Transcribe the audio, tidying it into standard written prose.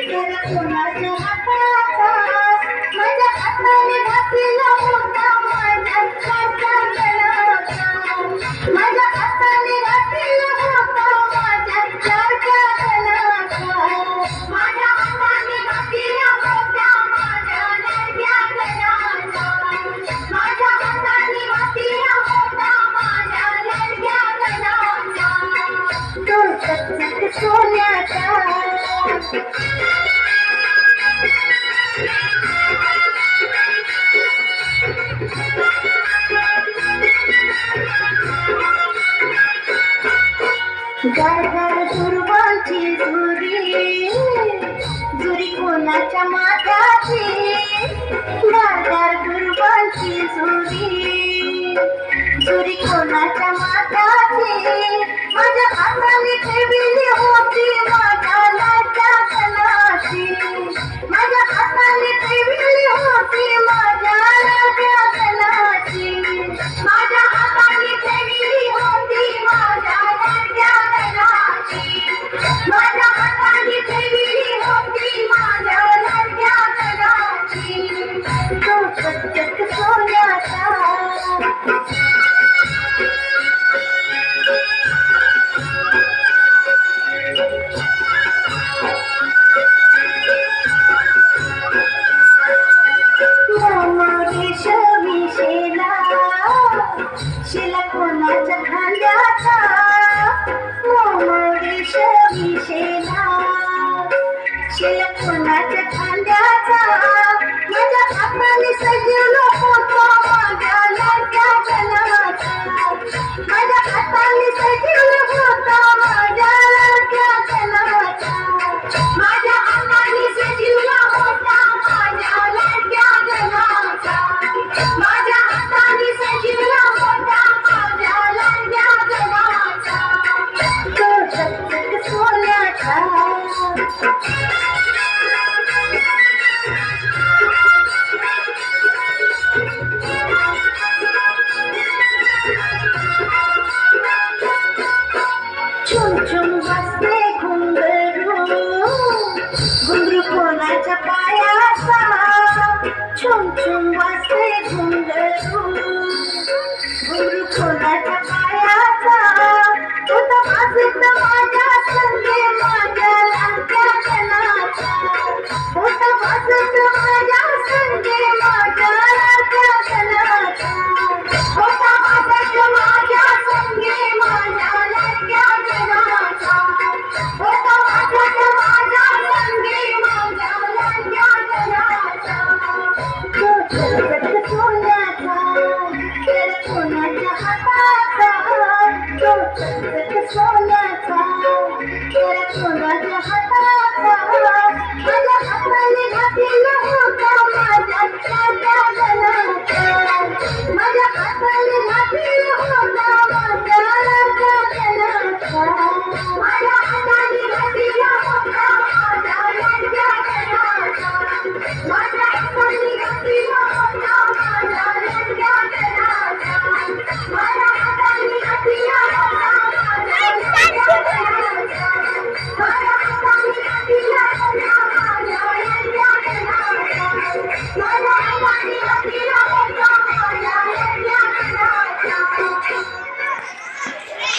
तर कोणाच्या हाताचा माझ्या हाताने घातला होता माझ्या गणाचा माझ्या हाताने घातला होता माझ्या गणाचा माझ्या हाताने घातला होता माझ्या लाडक्या गणाचा माझ्या हाताने घातला होता माझ्या लाडक्या गणाचा तो चकचक सोन्याचा गारगार दुर्वांची जुरी जुरी कोणाच्या माथ्याची गारगार दुर्वांची जुरी जुरी कोणाच्या माथ्याची माझ्या हाताने ठेवली होती माझ्या लाडक्या गणाची माझ्या हाताने ठेवली होती माझ्या लाडक्या गणाची माझ्या हाताने ठेवली होती माझ्या लाडक्या गणाची माझ्या हाताने ठेवली होती माझ्या लाडक्या गणाची तो चकचक सोन्याचा शिला कोणाच्या खांद्याचा मोरेश विशेला शिला कोणाच्या खांद्याचा माझ्या हाताने सजवलं होतं माझ्या लाडक्या गणाचा माझ्या हाताने सजवलं होतं माझ्या लाडक्या गणाचा माझ्या हाताने सजवलं होतं माझ्या लाडक्या गणाचा माझ्या हाताने सजवलं होतं माझ्या लाडक्या गणाचा तो चकचक सोन्याचा छुम छुम वाजते घुंगरू घुंगरू कोणाच्या पायाचा छुम छुम वाजते